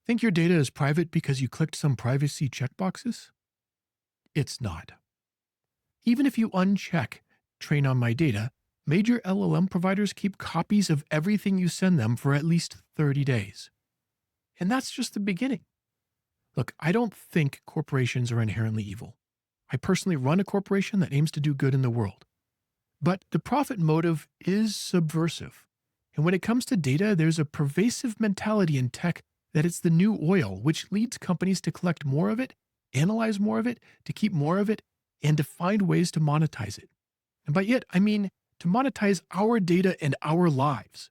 Think your data is private because you clicked some privacy checkboxes? It's not. Even if you uncheck train on my data, major LLM providers keep copies of everything you send them for at least 30 days. And that's just the beginning. Look, I don't think corporations are inherently evil. I personally run a corporation that aims to do good in the world. But the profit motive is subversive. And when it comes to data, there's a pervasive mentality in tech that it's the new oil, which leads companies to collect more of it, analyze more of it, to keep more of it, and to find ways to monetize it. And by it, I mean to monetize our data and our lives.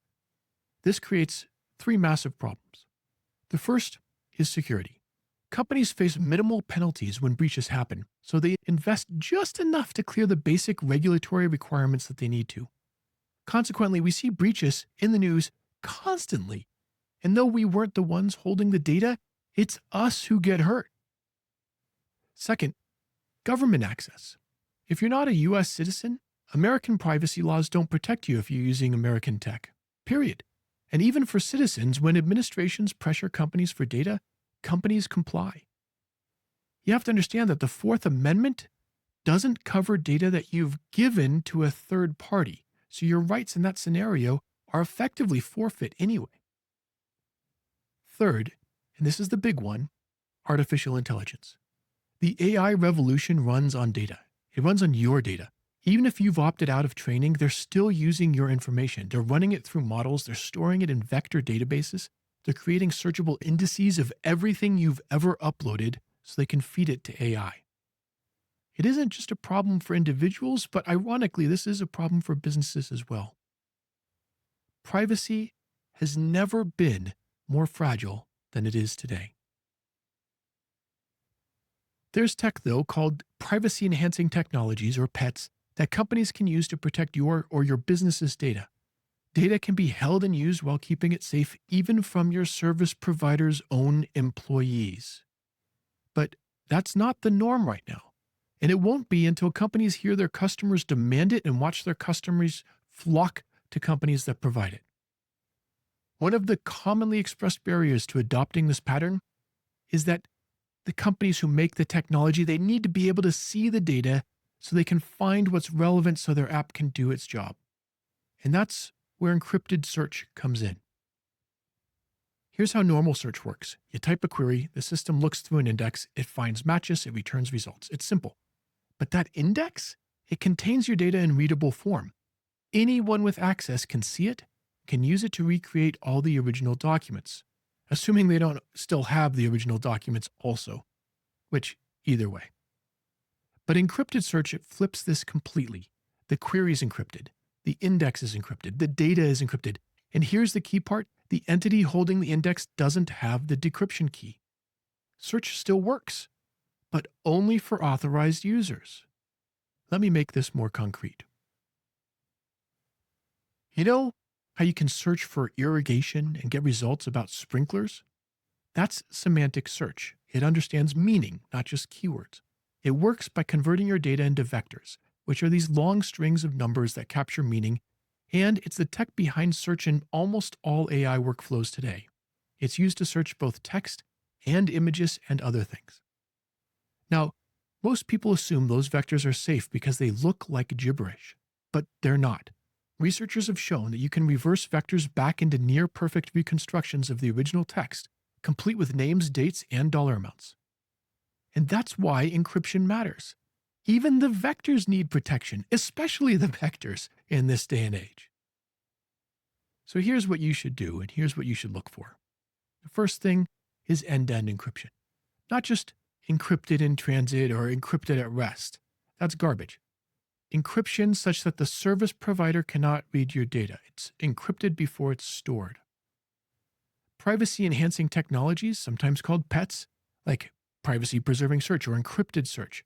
This creates three massive problems. The first is security. Companies face minimal penalties when breaches happen, so they invest just enough to clear the basic regulatory requirements that they need to. Consequently, we see breaches in the news constantly. And though we weren't the ones holding the data, it's us who get hurt. Second, government access. If you're not a US citizen, American privacy laws don't protect you if you're using American tech. Period. And even for citizens, when administrations pressure companies for data, companies comply. You have to understand that the Fourth Amendment doesn't cover data that you've given to a third party, so your rights in that scenario are effectively forfeit anyway. Third, and this is the big one, artificial intelligence. The AI revolution runs on data. It runs on your data. Even if you've opted out of training, they're still using your information. They're running it through models. They're storing it in vector databases. They're creating searchable indices of everything you've ever uploaded so they can feed it to AI. It isn't just a problem for individuals, but ironically, this is a problem for businesses as well. Privacy has never been more fragile than it is today. There's tech, though, called privacy-enhancing technologies, or PETs, that companies can use to protect your or your business's data. Data can be held and used while keeping it safe even from your service provider's own employees. But that's not the norm right now. And it won't be until companies hear their customers demand it and watch their customers flock to companies that provide it. One of the commonly expressed barriers to adopting this pattern is that the companies who make the technology, they need to be able to see the data so they can find what's relevant so their app can do its job. And that's where encrypted search comes in. Here's how normal search works. You type a query, the system looks through an index, it finds matches, it returns results. It's simple. But that index, it contains your data in readable form. Anyone with access can see it, can use it to recreate all the original documents, assuming they don't still have the original documents also, which either way. But encrypted search, it flips this completely. The query is encrypted. The index is encrypted. The data is encrypted. And here's the key part. The entity holding the index doesn't have the decryption key. Search still works, but only for authorized users. Let me make this more concrete. You know how you can search for irrigation and get results about sprinklers? That's semantic search. It understands meaning, not just keywords. It works by converting your data into vectors, which are these long strings of numbers that capture meaning, and it's the tech behind search in almost all AI workflows today. It's used to search both text and images and other things. Now, most people assume those vectors are safe because they look like gibberish, but they're not. Researchers have shown that you can reverse vectors back into near-perfect reconstructions of the original text, complete with names, dates, and dollar amounts. And that's why encryption matters. Even the vectors need protection, especially the vectors in this day and age. So here's what you should do, and here's what you should look for. The first thing is end-to-end encryption. Not just encrypted in transit or encrypted at rest. That's garbage. Encryption such that the service provider cannot read your data. It's encrypted before it's stored. Privacy-enhancing technologies, sometimes called PETs, like privacy-preserving search or encrypted search,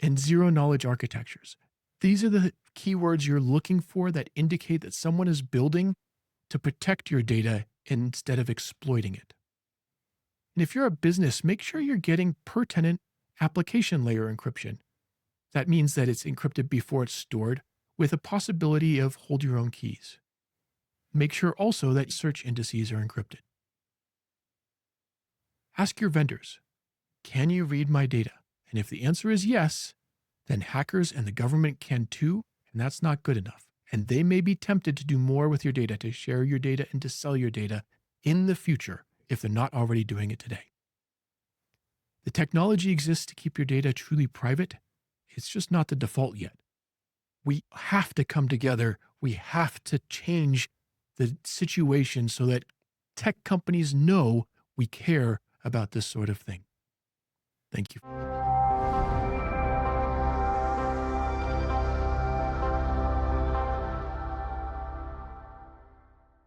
and zero-knowledge architectures. These are the keywords you're looking for that indicate that someone is building to protect your data instead of exploiting it. And if you're a business, make sure you're getting per-tenant application layer encryption. That means that it's encrypted before it's stored with a possibility of hold your own keys. Make sure also that search indices are encrypted. Ask your vendors, can you read my data? And if the answer is yes, then hackers and the government can too, and that's not good enough. And they may be tempted to do more with your data, to share your data and to sell your data in the future if they're not already doing it today. The technology exists to keep your data truly private. It's just not the default yet. We have to come together. We have to change the situation so that tech companies know we care about this sort of thing. Thank you.